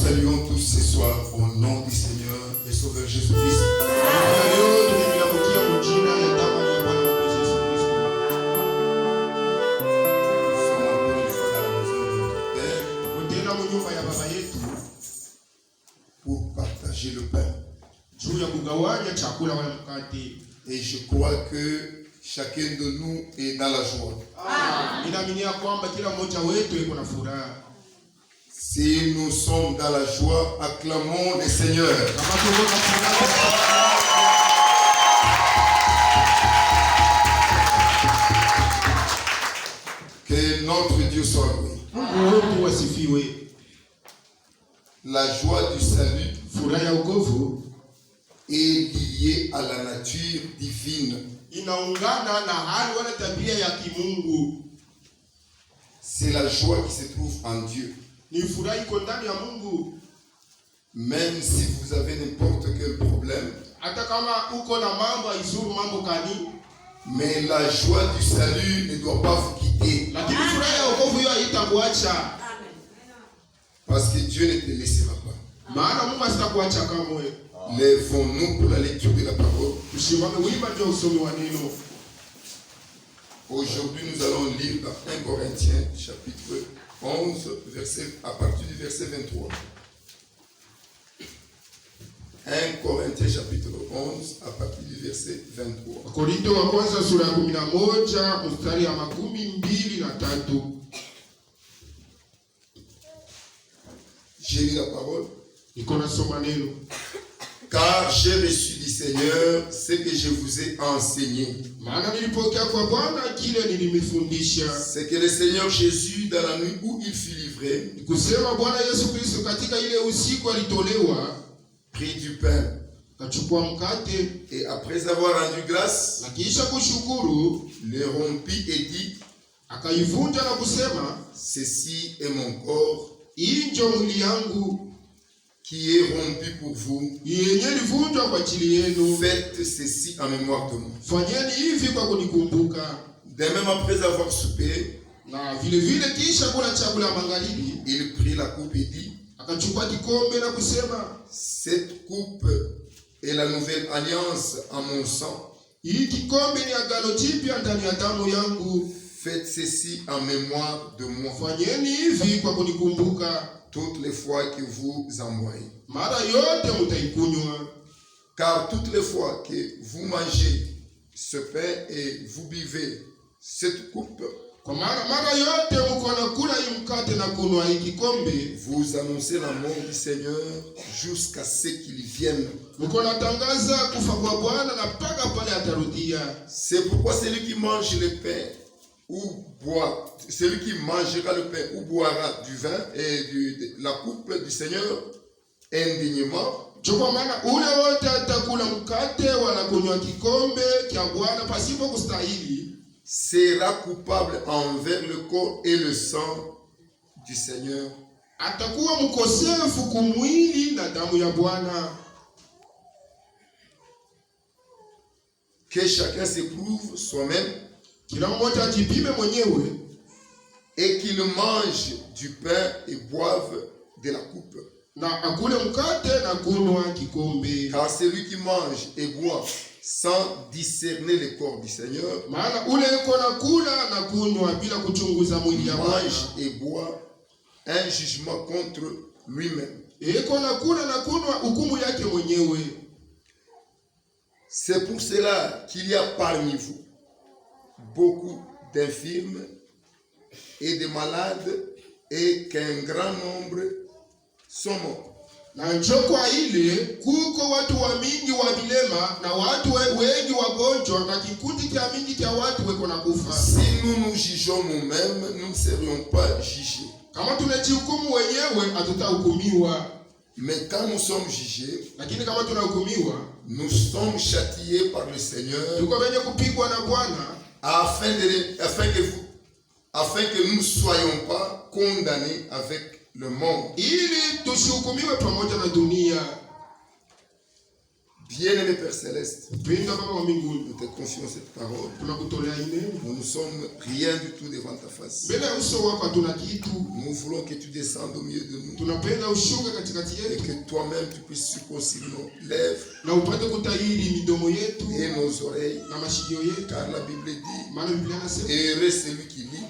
saluons tous ce soir au nom du Seigneur et Sauveur Jésus-Christ. Pour partager le pain. Et je crois que chacun de nous est dans la joie. Si nous sommes dans la joie, acclamons le Seigneur. Que notre Dieu soit loué. La joie du salut est liée à la nature divine. C'est la joie qui se trouve en Dieu. Même si vous avez n'importe quel problème, mais la joie du salut ne doit pas vous quitter. Parce que Dieu ne te laissera pas. Lèvons-nous pour la lecture de la parole. Aujourd'hui, nous allons lire dans 1 Corinthiens, chapitre 11, à partir du verset 23. 1 Corinthiens, chapitre 11, à partir du verset 23. J'ai lu la parole. Car j'ai reçu du Seigneur ce que je vous ai enseigné. C'est que le Seigneur Jésus, dans la nuit où il fut livré, prit du pain. Et après avoir rendu grâce, le rompit et dit, ceci est mon corps qui est rompu pour vous. Faites ceci en mémoire de moi. De même, après avoir soupé, il prit la coupe et dit, cette coupe est la nouvelle alliance en mon sang. Faites ceci en mémoire de moi. Toutes les fois que vous en boirez. Car toutes les fois que vous mangez ce pain et vous buvez cette coupe, vous annoncez la mort du Seigneur jusqu'à ce qu'il vienne. C'est pourquoi celui qui mange le pain ou boit, celui qui mangera le pain ou boira du vin et de la coupe du Seigneur indignement, sera coupable envers le corps et le sang du Seigneur. Que chacun s'éprouve soi-même et qu'il mange du pain et boive de la coupe. Car celui qui mange et boit sans discerner le corps du Seigneur mange et boit un jugement contre lui-même. C'est pour cela qu'il y a parmi vous beaucoup d'infirmes et de malades et qu'un grand nombre sont morts. Si nous nous jugeons nous-mêmes, nous ne serions pas jugés. Mais quand nous sommes jugés, nous sommes châtiés par le Seigneur afin que nous ne soyons pas condamnés avec le monde. Bien-aimé Père Céleste, nous nous te confions cette parole. Nous ne sommes rien du tout devant ta face. Nous voulons que tu descendes au milieu de nous et que toi-même tu puisses circoncire nos lèvres et nos oreilles. Car la Bible dit, heureux celui qui lit.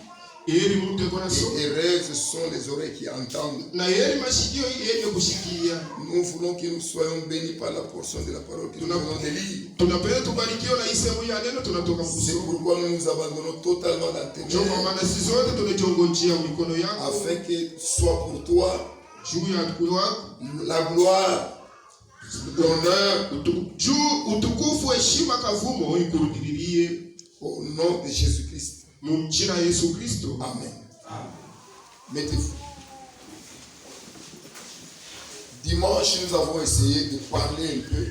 Et heureuses sont les oreilles qui entendent. Nous voulons que nous soyons bénis par la portion de la parole que nous venons de lire. C'est pourquoi nous nous abandonnons totalement dans tes mains, afin que soit pour toi la gloire, l'honneur, au nom de Jésus-Christ. Amen. Mettez-vous. Dimanche, nous avons essayé de parler un peu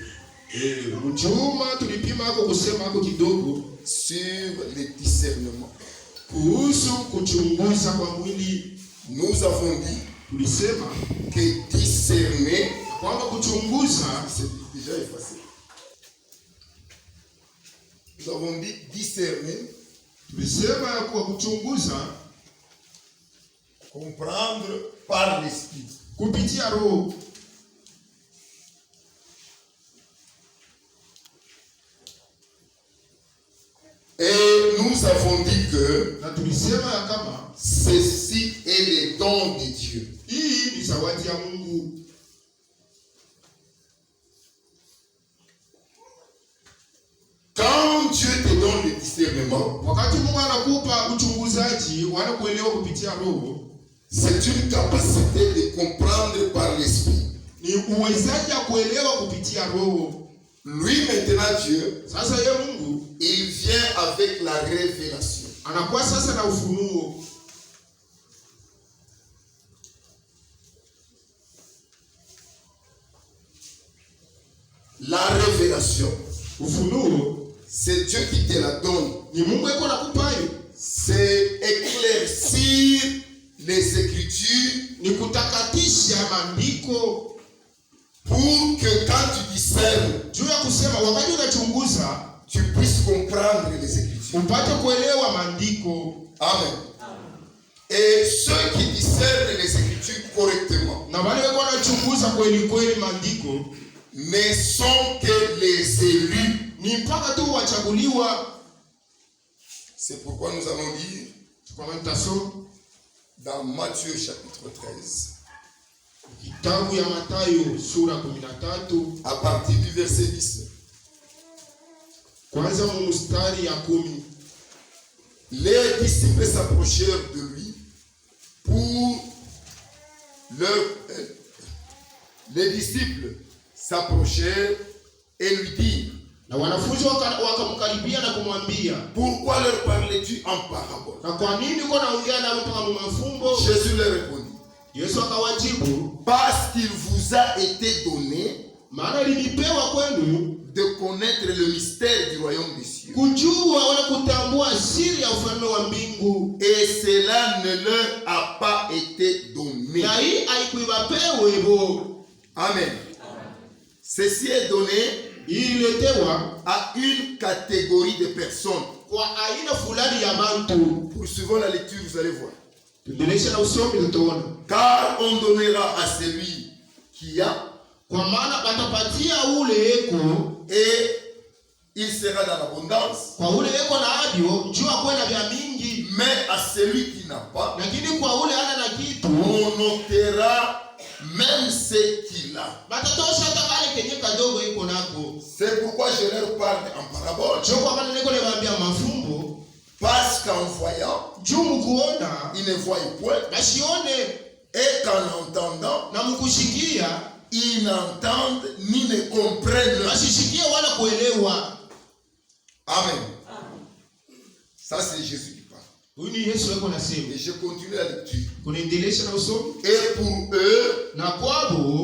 sur les discernements. Nous avons dit que discerner, c'est déjà effacé. Nous avons dit discerner, comprendre par l'esprit. Et nous avons dit que ceci est le don de Dieu. Quand Dieu te donne le discernement, c'est une capacité de comprendre par l'esprit. Lui maintenant Dieu, il vient avec la révélation. La révélation, c'est Dieu qui te la donne. C'est éclaircir les Écritures pour que quand tu discernes, tu puisses comprendre les Écritures. Amen. Et ceux qui discernent les Écritures correctement ne sont que les élus. C'est pourquoi nous allons lire dans Matthieu chapitre 13. À partir du verset 10. Les disciples s'approchèrent de lui pour les disciples s'approchèrent et lui dirent, pourquoi leur parlais-tu en parabole? Jésus leur répondit, parce qu'il vous a été donné de connaître le mystère du royaume des cieux. Et cela ne leur a pas été donné. Amen. Ceci est donné à une catégorie de personnes. Poursuivons la lecture, vous allez voir. Car on donnera à celui qui a, et il sera dans l'abondance. Mais à celui qui n'a pas, on ôtera même ce qu'il a. C'est pourquoi je leur parle en parabole. Parce qu'en voyant, ils ne voient point. Et qu'en entendant, ils n'entendent ni ne comprennent. Amen. Ça c'est Jésus qui parle. Et je continue la lecture. Et pour eux,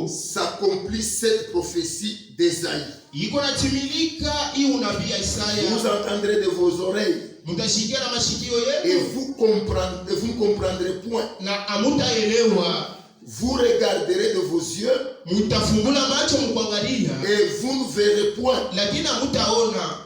s'accomplit cette prophétie d'Ésaïe. Vous entendrez de vos oreilles. Et vous ne comprendrez point. vous regarderez de vos yeux mutafungula macho mkuangalia, et vous ne verrez point. lakini mutaona.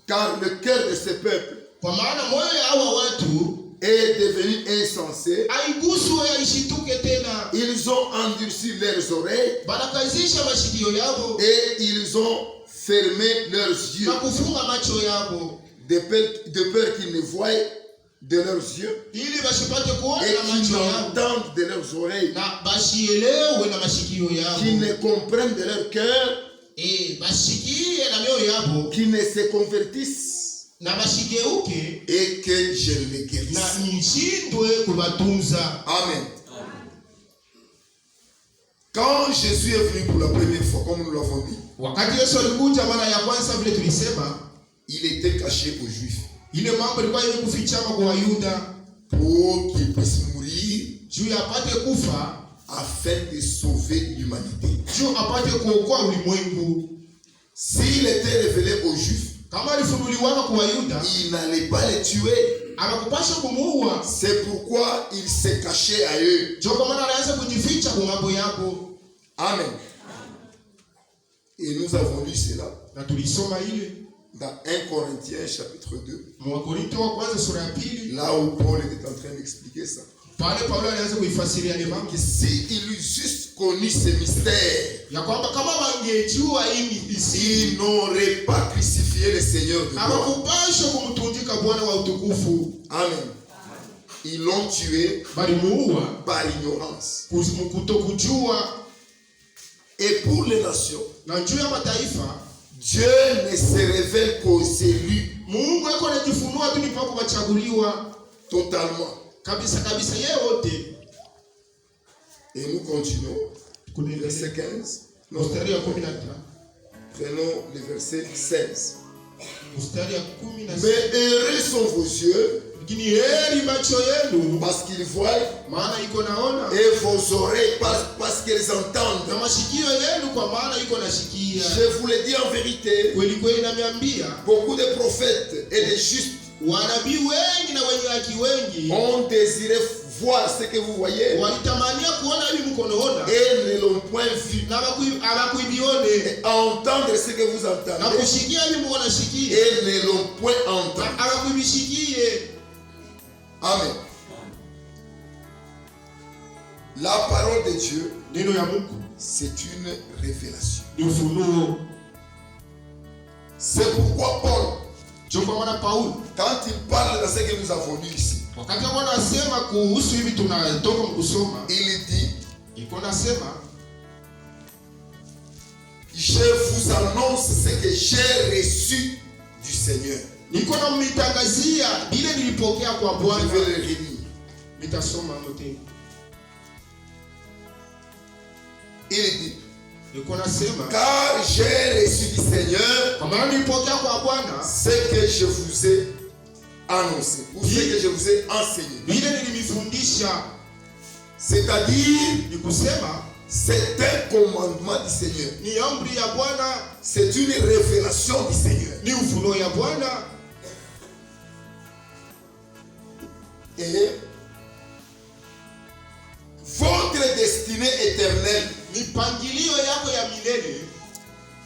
Car le cœur de ce peuple Kwa maana moyo ya hawa watu est devenu insensé. haiguswe haishituke tena. Ils ont endurci leurs oreilles Banakazisha mashikio yabo et ils ont fermé leurs yeux na kufunga macho yabo, de peur qu'ils ne voient de leurs yeux ili bashipate kuona et na qu'ils macho yabo n'entendent de leurs oreilles, na bashielewe na mashikio qu'ils yabo, ne comprennent de leur cœur, bashikie na mioyo yabo qu'ils ne se convertissent na bashigeuke et que je les guérisse. na nishindwe kubatunza. Amen. Quand Jésus est venu pour la première fois, comme nous l'avons dit, Wakati Yesu alikuja mara ya kwanza, vile tulisema, il était caché aux Juifs ile mambo ilikuwa yenye kufichama kwa Wayuda pour qu'ils puissent mourir juu apate kufa, afin de sauver l'humanité. juu apate kuokoa ulimwengu. S'il était révélé aux Juifs, Kama alifunuliwa kwa Wayuda, il n'allait pas les tuer. anakupasha kumuua. C'est pourquoi il s'est caché à eux. Ndio kwa maana anaanza kujificha kwa mambo yako. Amen. Et nous avons lu cela Na tulisoma ile dans 1 Corinthiens chapitre 2, Wakorintho wa kwanza sura ya pili, là où Paul était en train d'expliquer ça. pale Paulo alianza kuifasiria ile mambo Que si il eût juste connu ce mystère, ya kwamba kama wangejua hii ils n'auraient pas crucifié le Seigneur de gloire. hawakupaswa kumtundika Bwana wa utukufu, Amen. Ils l'ont tué bali muua par ignorance. kutokujua. Et pour les nations, Na juu ya mataifa Dieu ne se révèle qu'aux élus Mungu yuko anajifunua tu ni pa kuwachaguliwa totalement. kabisa kabisa yeye wote. Et nous continuons. Verset 15. Mstari ya 15. Prenons le verset 16. Mstari ya 16. Mais heureux sont vos yeux, Lakini heri macho yenu parce qu'ils voient, maana iko naona, et vos oreilles parce qu'elles entendent. na mashikio yenu kwa maana iko nasikia. Je vous le dis en vérité, Kweli kweli namiambia, beaucoup de prophètes et de justes wanabii wengi na wenye haki wengi ont désiré voir ce que vous voyez walitamania kuona hivi mkonoona et ne l'ont point vu, na hawakuibione, et entendre ce que vous na entendez kushikia hivi mkonashikia et ne l'ont point entendu. na hawakuibishikie. Amen. La parole de Dieu, Neno ya Mungu c'est une révélation. ni ufunuo. C'est pourquoi Paul, Ndio kwa maana Paulo quand il parle de ce que nous avons lu ici, wakati anasema kuhusu hivi tunatoka mkusoma, il dit, iko nasema je vous annonce ce que j'ai reçu du Seigneur. niko na mitangazia bila nilipokea kwa Je Bwana. vais le relire. Nitasoma mote. Il dit, Niko nasema car j'ai reçu du Seigneur kwa maana nilipokea kwa Bwana ce que je vous ai annoncé, ou ce que je vous ai enseigné. bila nilimifundisha, C'est-à-dire, ni kusema c'est un commandement du Seigneur. ni amri ya Bwana, C'est une révélation du Seigneur. ni ufunuo ya Bwana. Et votre destinée éternelle Mipangilio yako ya milele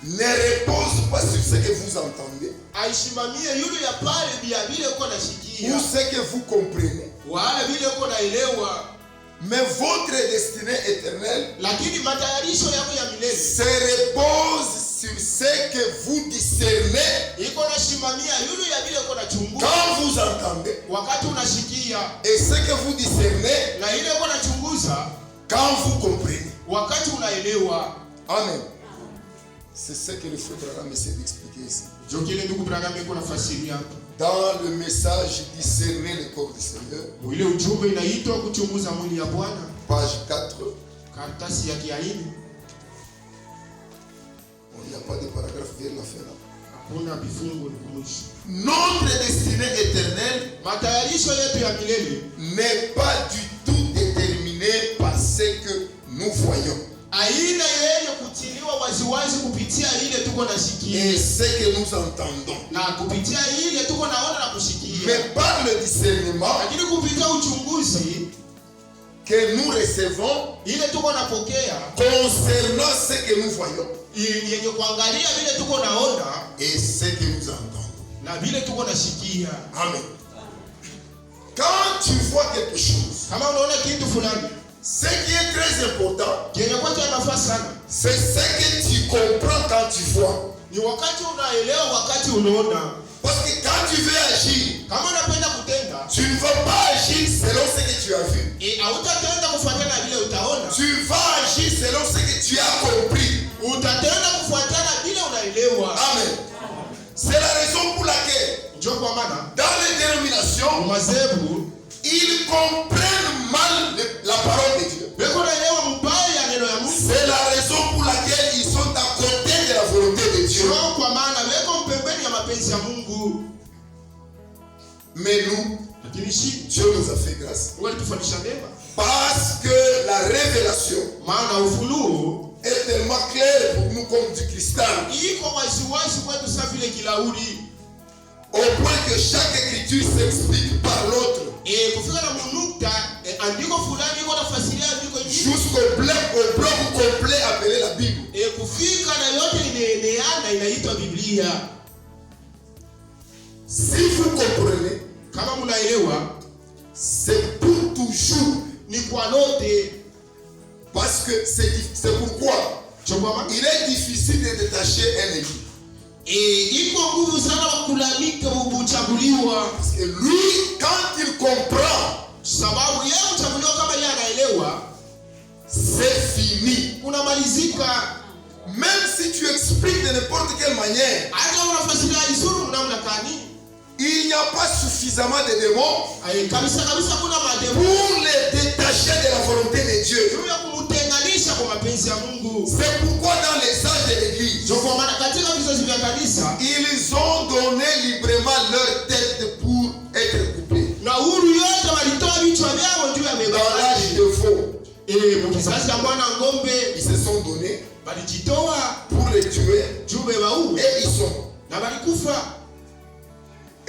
ne repose pas sur ce que vous entendez aishimamie yule ya pale bia vile uko ou nashikia ce que vous comprenez, wala vile uko naelewa, mais votre destinée éternelle lakini matayarisho yako ya milele se repose sur ce que vous discernez iko nashimamia yule ya vile uko nachunguza quand vous entendez, wakati unashikia, et ce que vous discernez na ile uko nachunguza quand vous comprenez. wakati unaelewa. Amen. C'est ce que le frère Branham essaie d'expliquer ici. Ndio kile ndugu Branham iko nafasiria Dans le message discerner le corps du Seigneur, ile ujumbe inaitwa kuchunguza mwili ya Bwana, page 4. karatasi ya kiaini. Il n'y a pas de paragraphe vers la fin là. Hakuna vifungu ni mwisho. Notre destinée éternelle Matayarisho yetu ya milele n'est pas du tout déterminée par ce que nous voyons. aina yenye kutiliwa waziwazi kupitia ile tuko nasikia et ce que nous entendons. na kupitia ile tuko naona na kusikia. Mais par le discernement Lakini kupitia uchunguzi que nous recevons ile tuko napokea concernant ce que nous voyons yenye kuangalia vile tuko naona et ce que nous entendons. na vile tuko nasikia. Amen. Quand tu vois quelque chose, Kama unaona kitu fulani ce qui est très important, yenye kwanza nafasi sana c'est ce que tu comprends quand tu vois. ni wakati unaelewa, wakati unaona. Parce que quand tu veux agir, Kama unapenda kutenda tu ne vas pas agir selon ce que tu as vu. hautatenda kufuatana na vile utaona, Tu vas agir selon ce que tu as compris. utatenda kufuatana vile unaelewa. Amen. C'est la raison pour laquelle, Ndio kwa maana dans les dénominations, mazebu ils comprennent mal la parole de Dieu. beko naelewa mbaya ya neno ya Mungu. C'est la raison pour laquelle ils sont à côté de la volonté de Dieu. Ndio kwa maana beko mpembeni ya mapenzi ya Mungu. Mais nous, Lakini shi Dieu nous a fait grâce. Mungu alitufundisha neema, Parce que la révélation maana ufunuo est tellement claire pour nous comme du cristal, iko waziwazi kwetu sawa vile kilauri, au point que chaque écriture s'explique par l'autre, kufika na munukta andiko fulani iko nafasiria andiko nyingine, jusqu'au bloc complet appelé la Bible. kufika na yote inaeneana inaitwa Biblia. Si vous comprenez, Kama mnaelewa, c'est pour toujours. ni kwa lote. Parce que c'est pourquoi il est difficile de détacher un élu. Iko nguvu sana wa kulalamika kuchaguliwa. Parce que lui, quand il comprend, Sababu yeye kuchaguliwa kama yeye anaelewa, c'est fini. unamalizika. Même si tu expliques de n'importe quelle manière, Hata unafasiria isuru namna gani, il n'y a pas suffisamment de démons kabisa kuna mademu pour les détacher de la volonté de Dieu. juu ya kumtenganisha kwa mapenzi ya Mungu. C'est pourquoi dans les âges de l'église, Ndio kwa maana katika vizazi vya kanisa ils ont donné librement leur tête pour être coupés. na huru yote walitoa vichwa vyao juu ya Dans l'âge mebaki. de faux, Mkizazi ya mwana ng'ombe ils se sont donnés walijitoa pour les tuer juu bebaue et ils sont. na walikufa.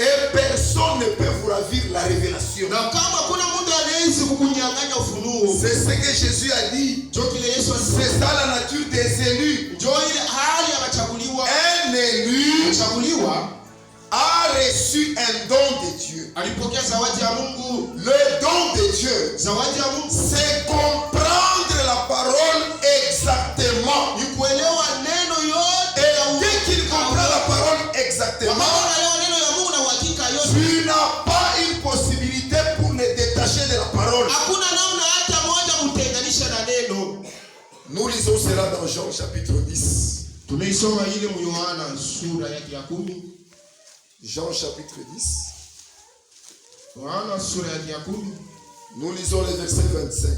Et personne ne peut vous ravir la révélation. Na kama kuna mtu anaweza kukunyang'anya ufunuo, C'est ce que Jésus a dit. ndio kile Yesu alisema. C'est ça la nature des élus. Ndio ile hali ya wachaguliwa. Un élu Wachaguliwa a reçu un don de Dieu. alipokea zawadi ya Mungu. Le don de Dieu, Zawadi ya Mungu c'est comprendre la parole exactement. ni kuelewa neno yote Et ya dès qu'il comprend la parole exactement, unaelewa neno ya Mungu na uhakika yote. tu n'as pas une possibilité pour les détacher de la parole. Hakuna namna hata moja kutenganisha na neno. Nous lisons cela dans Jean chapitre 10. Tunaisoma ile mu Yohana sura yake ya 10. Jean chapitre 10. Yohana sura yake ya 10. Nous lisons le verset 25.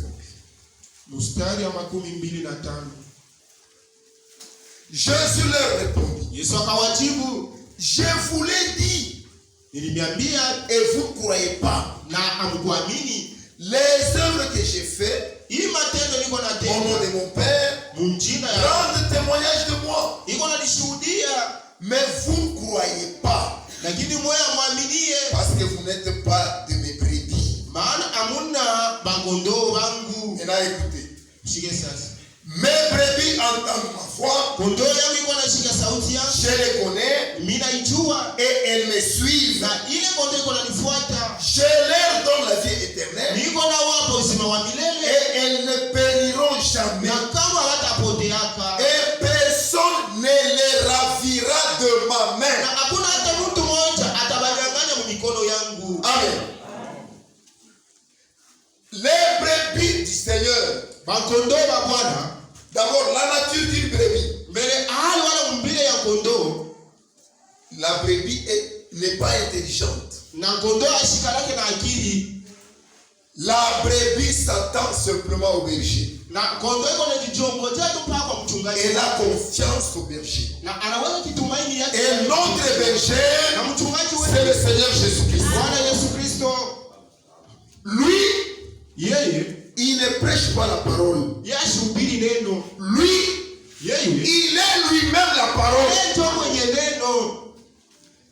Mstari wa 25. Jésus leur répondit, Yesu akawajibu, je vous l'ai dit, niliniambia et vous ne croyez pas. na amkuamini. Les œuvres que j'ai faites Hii matendo niko au nom natenda de mon Père munjina ya rendent témoignage de moi. iko nanishuhudia, Mais vous ne croyez pas, lakini moyo mwaminie, parce que vous n'êtes pas de mes brebis. maana amuna bakondoo wangu. Et là, écoutez. Shike sasa. Mes brebis entendent ma voix, Kondoo yangu iko nashika sauti yangu, je les connais mimi naijua, et elles me suivent. na ile kondoo iko nanifuata. Je leur donne la vie éternelle Niko na wapa uzima wa milele, et elles ne périront jamais. na kama hawatapoteaka, Et personne ne les ravira de ma na main. hakuna hata mtu mmoja atabanyang'anya mu mikono yangu. Amen. Les brebis du Seigneur. Bakondoo ba Bwana, D'abord, la nature d'une brebis. mbele hali wala mbile ya kondoo, La brebis n'est pas intelligente. na kondoo ashikalake na akili, La brebis s'attend simplement au berger. na kondoo iko na kijongojea tu mpaka kwa mchungaji, Elle a confiance au berger. na anaweza kitumaini yake. Et notre berger, na mchungaji c'est le wetu Seigneur Jésus-Christ. Bwana Yesu Kristo, Lui, yeye il ne prêche pas la parole. Yashubiri neno. Lui, Yeye. il est lui-même la parole. Ndio mwenye neno.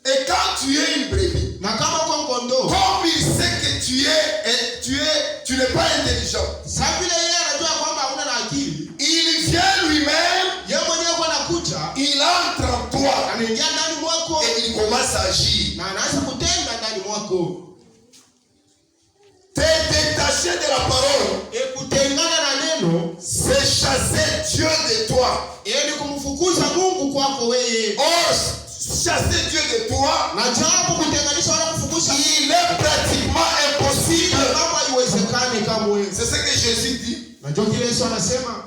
Et quand tu es une brebis, Na kama kwa kondoo. comme il sait que tu n'es pas intelligent, Sababu yeye anajua kwamba huna na akili. il vient lui-même, Yeye mwenyewe kwa anakuja. il entre en toi Anaingia ndani mwako. et il commence à agir. Na anaanza kutenda ndani mwako. Te détacher de la parole, Kutengana na neno, c'est chasser Dieu de toi. ni kumfukuza Mungu kwako wewe. Or, chasser Dieu de toi, Na jambo kutenganisha wala kufukuza il est pratiquement impossible. kama haiwezekani kama wewe. C'est ce que Jésus dit. Na ndio kile Yesu anasema,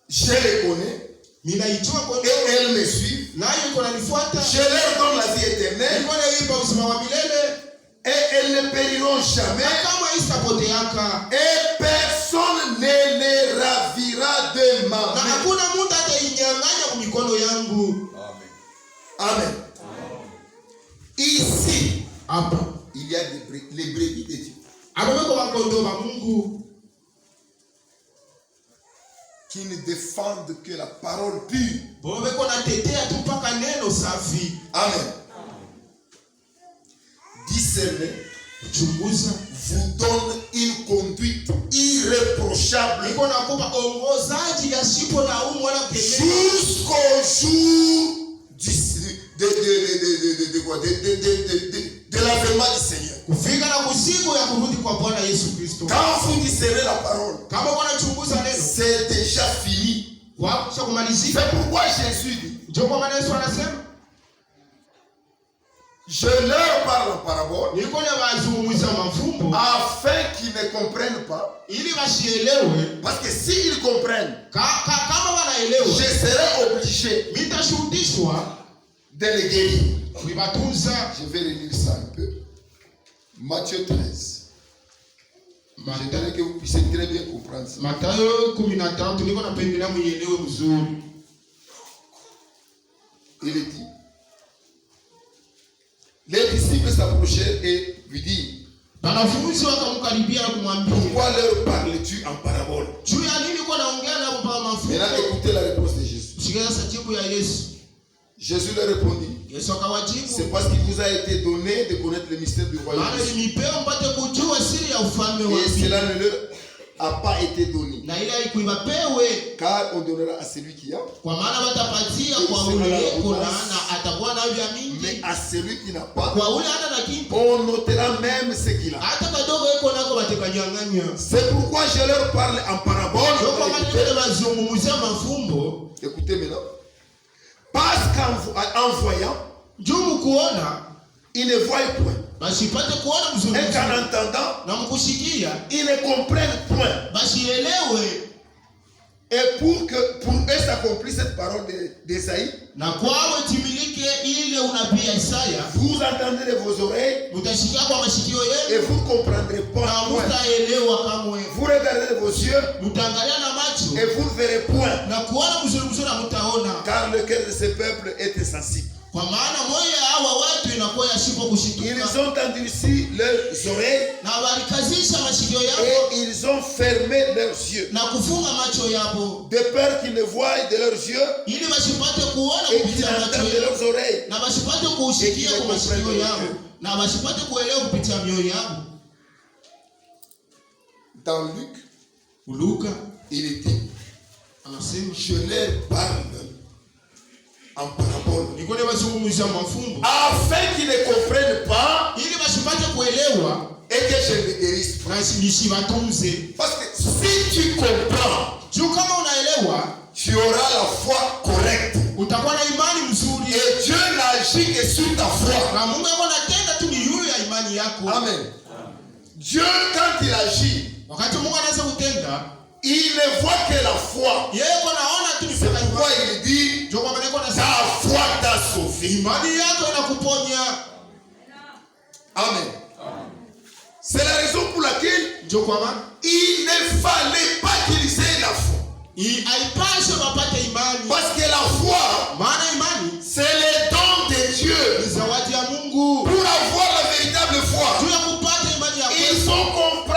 Je les connais ninaijua et kondoo elles me suivent. nayo iko nanifuata. Je leur donne la vie éternelle Niko naipa uzima wa milele et elles ne périront na jamais. kama isitapoteaka. Et personne ne les ravira de ma Na main. hakuna mtu atainyang'anya mikono yangu. Amen. Ici, Hapa il y a les brebis de Dieu ameweka makondoo wa Mungu qui ne défendent que la parole pure. bobeko natetea tu mpaka neno safi. Amen. Discerner Chunguza vous donne une conduite irréprochable iko nakupa ongozaji yasipo na umu wala kelele jusqu'au jour de l'avènement du Seigneur. kufika na kusiku ya kurudi kwa Bwana Yesu Kristo. Quand vous discernez la parole, Kama unachunguza neno c'est déjà fini. kwa kisha kumalizika, C'est pourquoi Jésus dit, ndio kwa maana Yesu anasema je leur parle en parabole niko na wazungumza mafumbo afin qu'ils ne comprennent pas. ili wasielewe. Parce que s'ils comprennent, Kama wanaelewa je serai obligé mitashurutishwa de les guérir. kuibatunza. Je vais relire ça un peu. Matthieu 13. J'aimerais que vous puissiez très bien comprendre ça. Mathayo 13 niko napendelea muielewe mzuri. Il est dit, les disciples s'approchèrent et lui dirent, Wanafunzi wakamkaribia na kumwambia, pourquoi leur parles-tu en parabole? juu ya nini uko naongea nao kwa mafumbo? Maintenant écoutez la réponse de Jésus. Sikia sasa jibu ya Yesu. Jésus leur répondit, Yesu akawajibu, c'est parce qu'il vous a été donné de connaître le mystère du royaume. maana nilipewa mpate kujua siri ya ufalme wa Et mbinguni, cela ne leur a pas été donné. na ile haikuiwapewe, Car on donnera à celui qui a, kwa maana watapatia kwa ule yeko na atakuwa nayo vya mais mingi, à celui qui n'a pas, kwa ule hana na kitu, on notera même ce qu'il a. hata kadogo yeko nako batekanyang'anya. C'est pourquoi je leur parle en parabole. Ndio kwa maana ile bazungumzia mafumbo, Écoutez maintenant. Parce qu'en voyant, juu kuona ils ne voient point. basipate kuona Et mzuri qu'en entendant, na mkusikia ils ne comprennent point. basielewe, Et pour eux s'accomplisse cette parole d'Ésaïe, na kwao timilike ile unabii ya Isaya, vous entendrez de vos oreilles mutasikia kwa masikio et yenu vous ne comprendrez na pas point. mutaelewa kamwe, Vous regarderez de vos yeux mutaangalia na macho et vous ne verrez point. na kuona mzuri mzuri na mutaona, Car le cœur de ce peuple est insensible. kwa maana moyo ya hawa watu inakuwa yasipo Ils kushituka, ont endurci leurs oreilles na walikazisha masikio yao et ils ont fermé leurs yeux. na kufunga macho yao, De peur qu'ils ne voient de leurs yeux ili basipate kuona et qu'ils kupitia macho entendent de yao, leurs oreilles. na basipate kusikia kwa masikio yao, na basipate kuelewa kupitia mioyo yao. Dans Luc, Luka il est dit, anasema je leur parle en parabole, niko ne bazungumzia mafumbo afin qu'ils ne comprennent pas ili basipate kuelewa et que je les guérisse. na nisiwatunze. Parce que si tu comprends, Juu kama unaelewa tu auras la foi correcte. utakuwa na imani mzuri, Et Dieu n'agit que sur ta foi. na Mungu yako anatenda tu ni yule ya imani yako. Amen. Dieu, quand il agit, Wakati Mungu anaweza kutenda, il ne voit que la foi. yeye kwa naona tu ni C'est pesa pourquoi imani. il dit, Ndio kwa maana yako ta anasema foi t'a sauvé. imani yako inakuponya. Amen. C'est la raison pour laquelle Ndio kwa maana il ne fallait pas qu'ils aient la foi. haipaswi wapate imani, Parce que la foi, maana imani c'est le don de Dieu. ni zawadi ya Mungu. Pour avoir la véritable foi, Juu ya kupata imani ya il kweli faut comprendre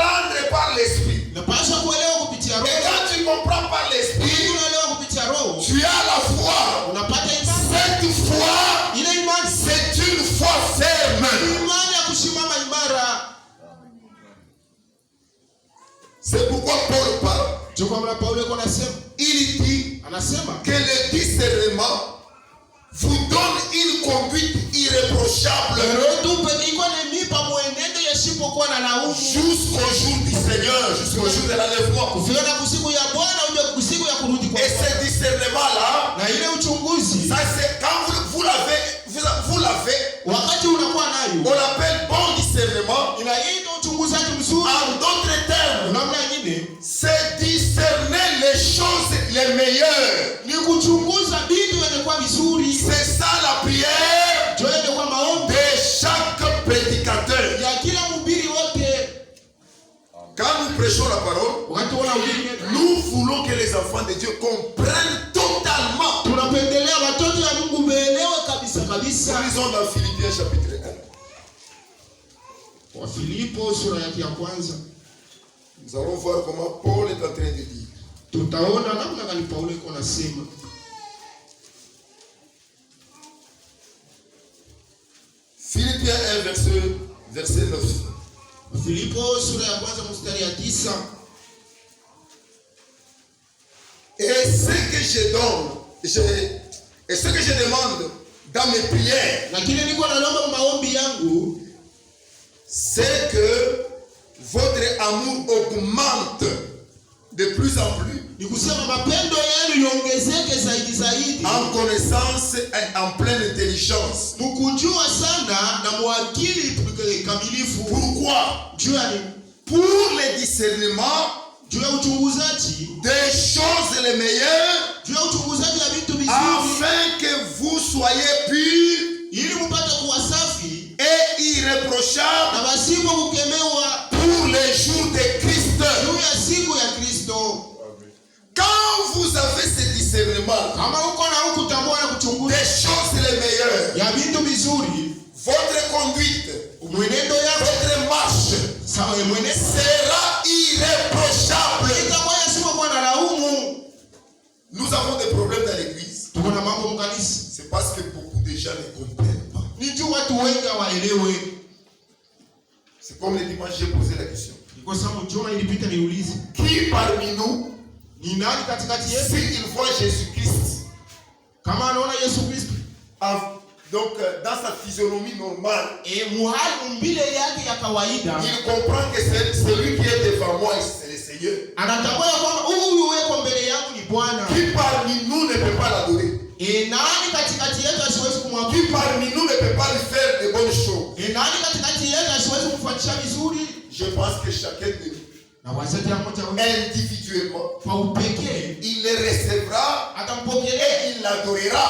C'est pourquoi Paul parle. Il dit que le discernement vous donne une conduite irréprochable jusqu'au jour du Seigneur, jusqu'au jour de l'enlèvement. Et ce discernement-là, ça c'est quand vous l'avez, on l'appelle bon discernement. En d'autres termes, c'est discerner les choses les meilleures. C'est ça la prière de chaque prédicateur. Quand nous prêchons la parole, nous voulons que les enfants de Dieu comprennent totalement. Nous lisons dans Philippiens chapitre 1. Nous allons voir comment Paul est en train de dire. Philippiens 1 verset 9. Et ce que je donne, et ce que je demande dans mes prières, c'est que votre amour augmente de plus en plus en connaissance et en pleine intelligence. Pourquoi? Pour le discernement des choses les meilleures, afin que vous soyez purs et irréprochables pour les jours de Christ. Quand vous avez ce discernement des choses les meilleures, votre conduite, votre marche sera irréprochable. Nous avons des problèmes dans l'église. C'est parce que beaucoup de gens ne comprennent pas. C'est comme le dimanche, j'ai posé la question. Qui parmi nous, s'il voit Jésus-Christ, donc dans sa physionomie normale, il comprend que c'est celui qui est devant moi, c'est le Seigneur. Qui parmi nous ne peut pas l'adorer? Qui parmi nous ne peut pas lui faire de bonnes choses? Je pense que chacun de nous, individuellement, il le recevra et il l'adorera.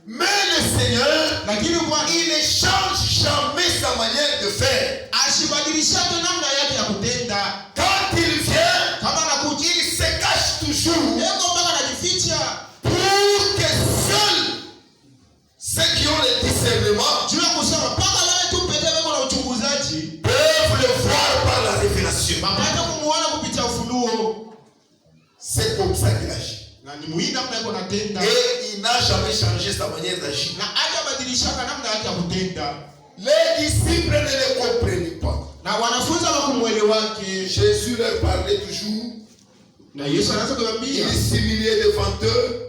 Mais le Seigneur, il ne change jamais sa manière de faire. Quand il vient, il se cache toujours pour que seuls ceux qui ont le discernement peuvent le voir par la révélation. C'est comme ça qu'il agit. Et il n'a jamais changé sa manière d'agir. Les disciples ne le comprenaient pas. Jésus leur parlait toujours. Il simulait devant eux.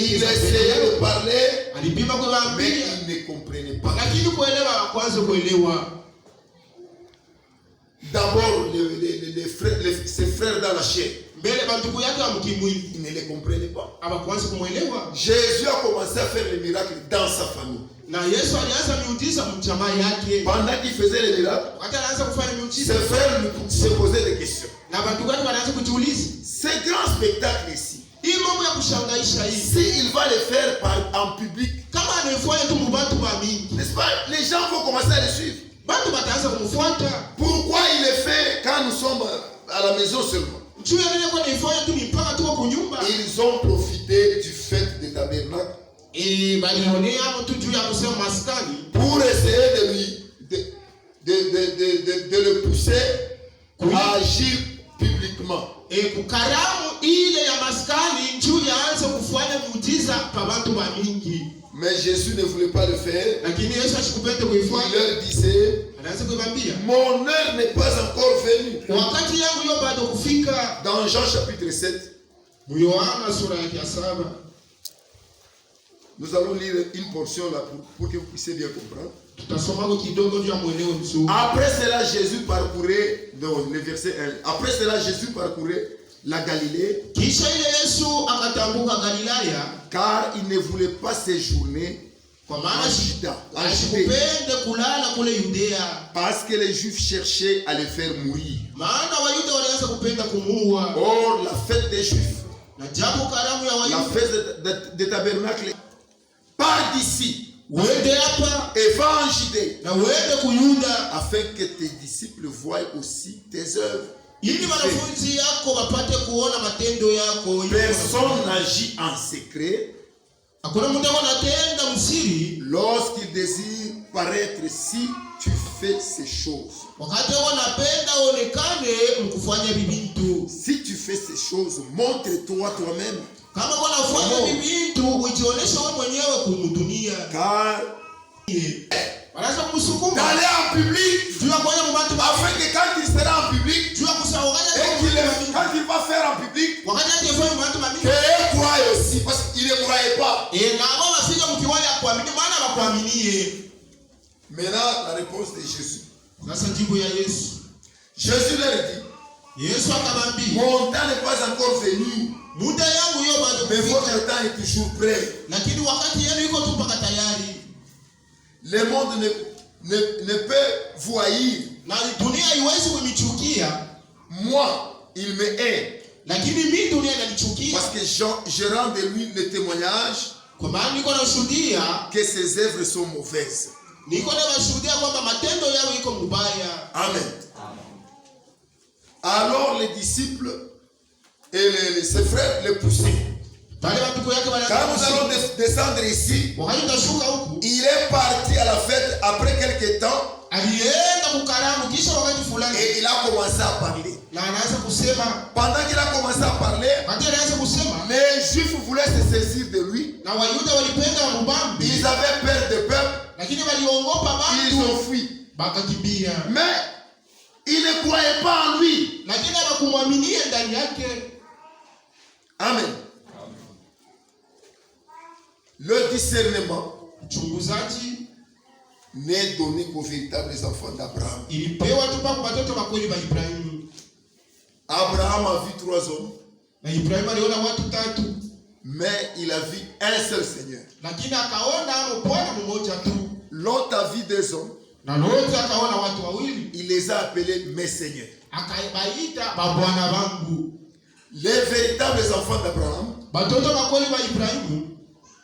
Il essayait de parler, mais il ne comprenait pas. D'abord, ses frères dans la chair, il ne les comprenait pas. Jésus a commencé à faire les miracles dans sa famille. Pendant qu'il faisait les miracles, ses frères se posaient des questions. Ce grand spectacle ici, s'il va le faire en public, n'est-ce pas? Les gens vont commencer à le suivre. Pourquoi il le fait quand nous sommes à la maison seulement? Ils ont profité du fait des tabernacles pour essayer de le pousser à agir publiquement. ile ya maskani njoo yaanze kufanya miujiza kwa watu wa mingi. Mais Jésus ne voulait pas le faire. Lakini Yesu ashikupende Il kuifanya. leur disait, Anaanza kuambia, mon heure n'est pas encore venue. wakati yangu yo bado kufika. Dans Jean chapitre 7, Yohana sura ya 7. nous allons lire une portion là pour que vous puissiez bien comprendre. Tutasoma kidogo ndio muelewe vizuri. Après cela, Jésus parcourait, dans le verset 1, après cela, Jésus parcourait la Galilée, Kisha ile Yesu akatambuka Galilaya, car il ne voulait pas séjourner kwa en maana Juda, ashikupende kulala kule Yudea, parce que les Juifs cherchaient à le faire mourir. maana Wayuda walianza kupenda kumuua. Or, la fête des Juifs, Na japo karamu ya la Wayuda, fête des tabernacles, part d'ici uende hapa et va en Judée, na uende kuyuda, afin que tes disciples voient aussi tes œuvres. ili wanafunzi yako wapate kuona matendo yako. Personne n'agit en secret Hakuna mtu anatenda msiri lorsqu'il désire paraître. Si tu fais ces choses, wakati wanapenda onekane mkufanya bibintu. si tu fais ces choses, montre-toi toi-même, Kama wanafanya bibintu ujioneshe wewe mwenyewe kumdunia. car Wanaanza kumsukuma d'aller en public, juu ya kwenda mbatu afin que quand il sera en public juu ya kusawaganya et quand il va faire en public, wakati atafanya mbatu mamini qu'il croie aussi, parce qu'il ne croyait pas. na wao wasije mkiwali kuamini, maana wakuaminie. Maintenant, la réponse de Jésus. Sasa jibu ya Yesu. Jésus leur dit, Yesu akamwambia, mon temps n'est pas encore venu, muda yangu hiyo bado mais kufika, votre temps est toujours prêt. lakini wakati yenu iko tu mpaka tayari. Le monde ne peut vous haïr. Na dunia haiwezi kunichukia, Moi, il me hait. lakini mimi dunia inanichukia. Parce que je rends de lui le témoignage Kwa maana niko nashuhudia, que ses œuvres sont mauvaises. niko nashuhudia kwamba matendo yao iko mbaya. Amen. Alors les disciples et ses frères le poussaient. Pale watu yake Quand nous allons descendre ici, wakati utashuka huku, il est parti à la fête après quelques temps alienda kukaramu, kisha wakati fulani et il a commencé à parler. na anaanza kusema. Pendant qu'il a commencé à parler, Wakati anaanza kusema, les Juifs voulaient se saisir de lui. na Wayuda walipenda mbambi, Ils avaient peur de peuple. lakini waliogopa Ils watu, ont fui. bakakimbia. Mais ils ne croyaient pas en lui. Lakini hawakumwaminia ndani yake. Amen. Le discernement Uchunguzaji n'est donné qu'aux véritables enfants d'Abraham. ilipewa tu kwa watoto wa kweli wa Ibrahimu. Abraham a vu 3 hommes, Na Ibrahimu aliona watu 3, mais il a vu un seul Seigneur. lakini akaona Bwana mmoja tu. L'autre a vu 2 hommes, Na Loti akaona watu 2, il les a appelés mes seigneurs. akabaita babwana wangu. Les véritables enfants d'Abraham, Watoto wa kweli wa Ibrahimu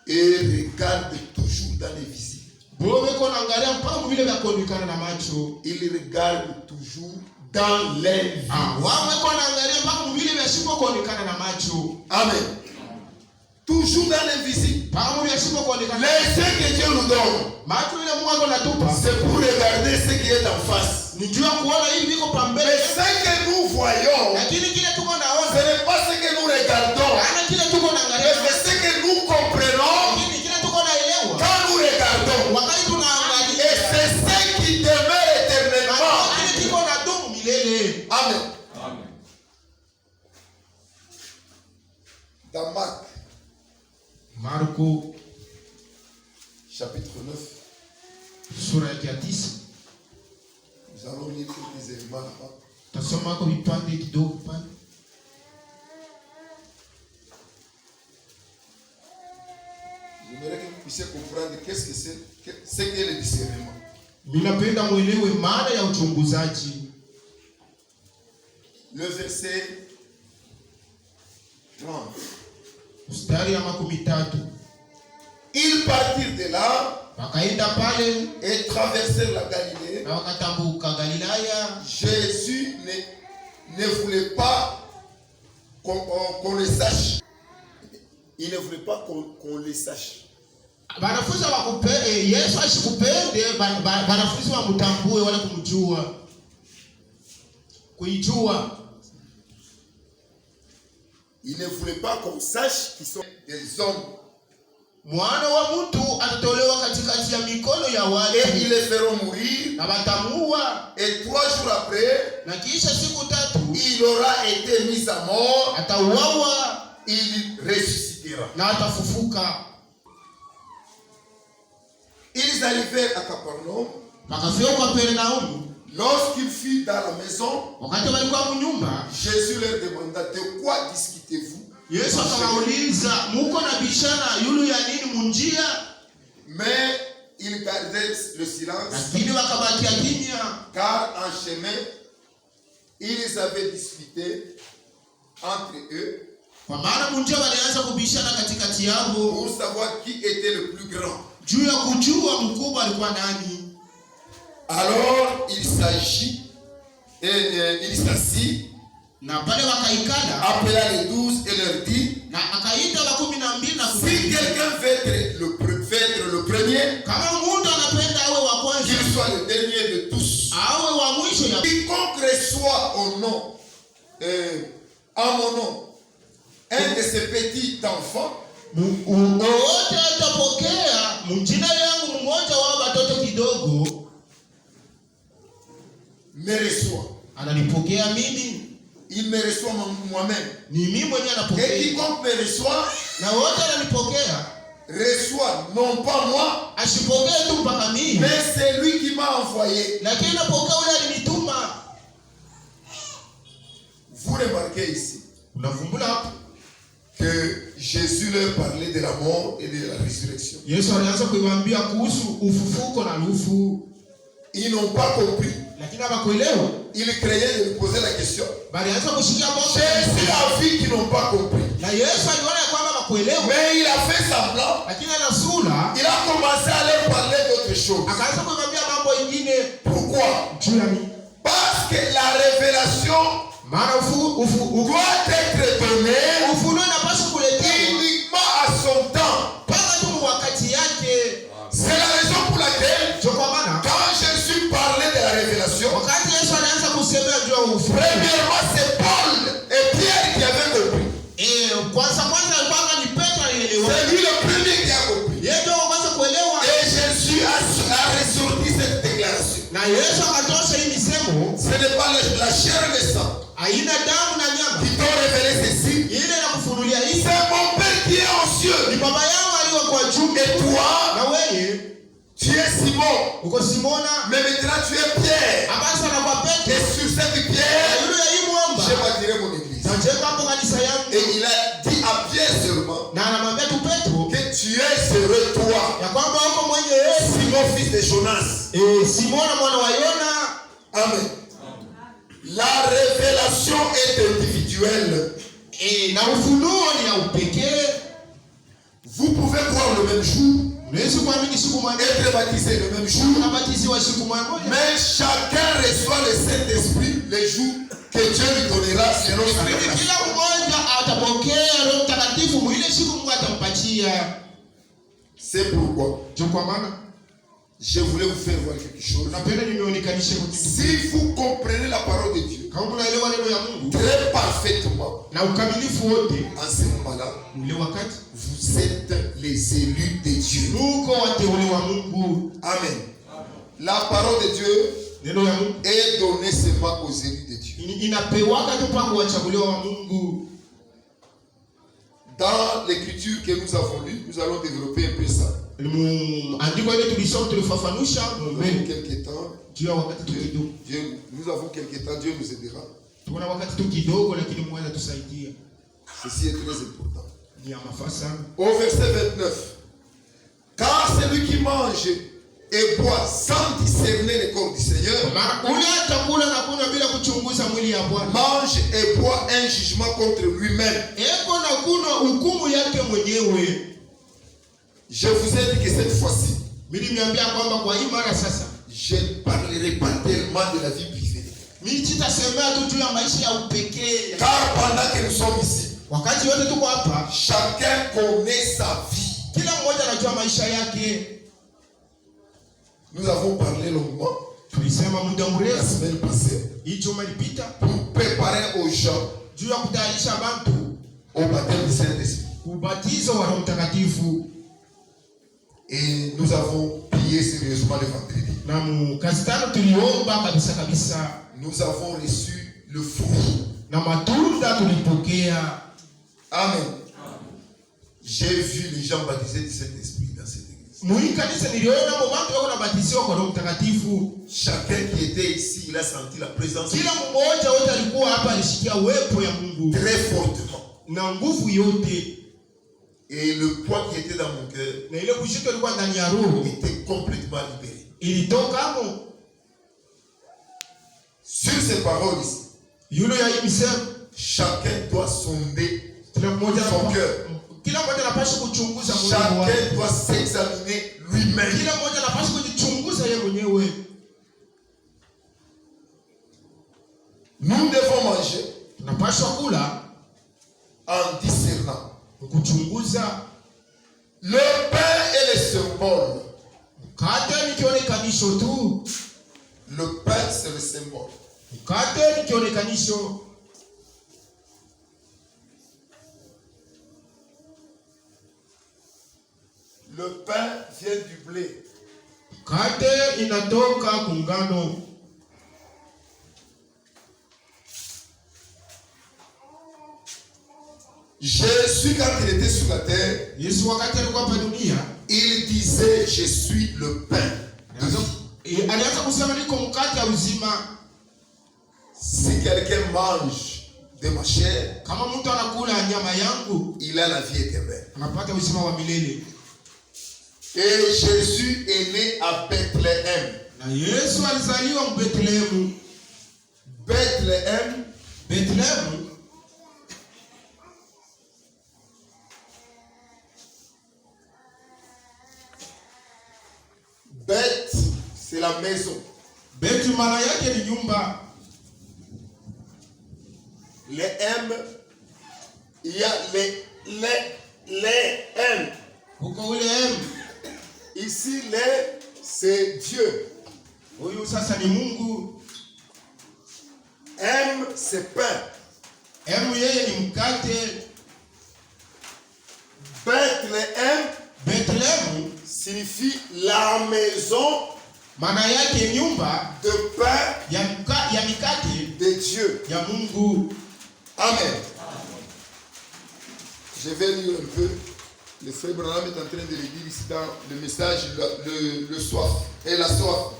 et regardent toujours dans les visibles. bobe kona angalia mpaka vile vya kuonekana na macho. Ils regardent toujours dans l'invisible. Wao kona angalia mpaka vile vya siko kuonekana na macho. Amen. Toujours dans l'invisible. Mpaka vile siko kuonekana. Les ce que Dieu nous donne, Macho ile Mungu anatupa c'est pour regarder ce qui est en face. ni juu ya kuona hivi viko pambele. Mais ce que nous voyons, Lakini kile tuko ce naona, n'est pas ce que nous regardons, ana kile tuko mais naangalia. c'est ce que nous comprenons Lakini kile tuko naelewa. quand nous regardons. Wakati Et tunaangalia. c'est ce qui demeure éternellement. Kile kiko na dumu milele. Amen. Dans Marc, Marko chapitre 9, sura ya 9. nous allons lire quelques éléments là-bas. Tasoma kwa vipande kidogo pale. J'aimerais que vous puissiez comprendre qu'est-ce que c'est, ce qu'est le discernement. Ninapenda muelewe maana ya uchunguzaji. Le verset 30. Mstari ya 13. Ils partirent de là Wakaenda pale et traversèrent la Galilée. na wakatambuka Galilaya. Jésus ne voulait pas qu'on le sache. Il ne voulait pas qu'on le sache. Wanafunzi wakupende, Yesu ashikupende, wanafunzi wamtambue wala kumjua. Kuijua. Il ne voulait pas qu'on sache qu'ils sont des hommes. Mwana wa mtu atatolewa katikati ya mikono ya wale. Et ils les feront mourir. Na watamuua. Et 3 jours après, na kisha siku 3 il aura été mis à mort. Atauawa. Il ressuscitera. Na atafufuka. Ils arrivèrent à Capernaum. Wakafika kwa Kapernaum. Lorsqu'ils furent dans la maison, wakati walikuwa mnyumba, Jésus leur demanda de quoi discutez-vous? Yesu akawauliza, muko na bishana yulu ya nini munjia? Mais ils gardèrent le silence. Lakini wakabakia kimya. Car en chemin, ils avaient discuté entre eux. Kwa maana munjia walianza kubishana katikati yao. Pour savoir qui était le plus grand. Juu ya kujua mkubwa alikuwa nani. Alors il s'agit il s'assit. Na pale wakaikala. Appela les 12 et leur dit. Na akaita wa 12 na si quelqu'un veut être le premier, kama mundu anapenda awe wa kwanza, qu'il soit le dernier de tous. Awe wa mwisho ya. Quiconque reçoit au nom, en mon nom, un de ces petits enfants, wote atapokea mjina yangu mmoja wa watoto kidogo, me reçoit. Ananipokea mimi. Il me reçoit moi-même. Ni mimi mwenyewe anapokea. Et quiconque me reçoit, na wote ananipokea, reçoit non pas moi, asipokee tu mpaka mimi, mais c'est lui qui m'a envoyé. Lakini anapokea yule alinituma. Vous remarquez ici unavumbula hapo que Jésus leur parlait de la mort et de la résurrection. Yesu alianza kuwaambia kuhusu ufufuko na lufu. Ils n'ont pas compris. Lakini hawakuelewa. Ils craignaient de lui poser la question. Balianza kushikia bongo. Jésus a vu qu'ils n'ont pas compris. Na Yesu aliona kwamba hawakuelewa. Mais il a fait semblant. Lakini anasula. Il a commencé à leur parler d'autre chose. Akaanza kuwaambia mambo mengine. Pourquoi? Parce que la révélation doit être donnée uniquement à son temps. C'est la raison pour laquelle quand Jésus parlait de la révélation, premièrement c'est Paul et Pierre qui avaient compris. C'est lui le premier qui a compris. Et Jésus a ressorti cette déclaration. Ce n'est pas la chair et le sang qui t'ont révélé ceci. C'est mon Père qui est aux cieux. Et toi, tu es Simon. Mais maintenant tu es Pierre. Et sur cette pierre, je bâtirai mon église. Et il a dit à Pierre seulement que tu es heureux toi, Simon fils de Jonas. Amen. La révélation est individuelle. Vous pouvez croire le même jour, être baptisé le même jour, mais chacun reçoit le Saint-Esprit le jour que Dieu lui donnera selon sa révélation. C'est pourquoi je voulais vous faire voir quelque chose. Si vous comprenez la parole de Dieu très parfaitement, en ce moment-là, vous êtes les élus de Dieu. Amen. La parole de Dieu est donnée seulement aux élus de Dieu. Dans l'écriture que nous avons lue, nous allons développer un peu ça. Nous avons quelques temps. Dieu nous aidera. Ceci est très important. Au verset 29. Car celui qui mange et boit sans discerner le corps du Seigneur mange et boit un jugement contre lui-même. Je vous ai dit que cette fois-ci, je ne parlerai pas tellement de la vie privée. Car pendant que nous sommes ici, chacun connaît sa vie. Nous avons parlé longuement la semaine passée pour préparer aux gens au baptême du Saint-Esprit. ubatizo wa Roho Mtakatifu. Et nous avons prié sérieusement le vendredi. Na mkazi tano tuliomba kabisa. Nous avons reçu le fruit. Na matunda tulipokea. Amen. J'ai vu les gens baptisés du Saint-Esprit dans cette église. Mwi kanisa niliona watu wako nabatizwa kwa Roho Mtakatifu. Chacun qui était ici, il a senti la présence. Kila mmoja wote alikuwa hapa alishikia uwepo ya Mungu Très fortement. na nguvu yote. Et le poids qui était dans mon cœur Na ile kushika ilikuwa ndani ya roho était complètement libéré. ilitoka hapo. Sur ces paroles ici, Yule ya imsema chacun doit sonder kila mmoja son cœur. Kila mmoja anapaswa kuchunguza moyo wake. Chacun doit s'examiner lui-même. Kila mmoja anapaswa kujichunguza yeye mwenyewe. Nous devons manger Tunapaswa kula en discernant. kuchunguza. Le pain est le symbole. Mkate ni kionekanisho tu. Le pain, c'est le symbole. Mkate ni kionekanisho. Le pain vient du blé. Mkate inatoka kungano. Jésus, quand il était sur la terre, Yesu wakati alikuwa hapa dunia, il disait, je suis le pain. alianza kusema niko mkate wa uzima. Si quelqu'un mange de ma chair, Kama mtu anakula nyama yangu, il a la vie éternelle. anapata uzima wa milele. Et Jésus est né à Bethléem. Na Yesu alizaliwa Bethlehem. Bethléem, Bethlehem Beth, c'est la maison. Beth maana yake ni nyumba. Les M, il y a les M. Huko ule M. Ici, les, c'est Dieu. Huyu sasa ni Mungu. M, c'est pain. M yeye ni mkate. Bethléem Bethlehem signifie la maison maana yake nyumba de pain ya mikate de Dieu. ya Mungu. Amen. Je vais lire un peu. Le frère Branham est en train de le dire ici dans le message, le soif et la soif.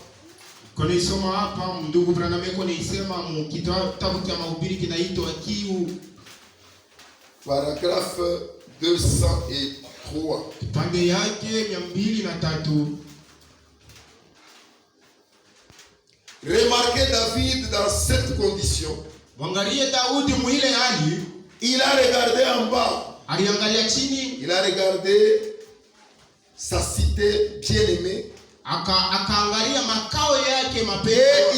Konisoma hapa ndugu Branham konisema mu kitabu cha mahubiri kinaitwa Kiu. Paragraphe 203. Kipande yake 203. Remarquez David dans cette condition. Mwangalie Daudi mwile hali. Il a regardé en bas. Aliangalia chini. Il a regardé sa cité bien-aimée. Akaangalia makao yake mapendo. Et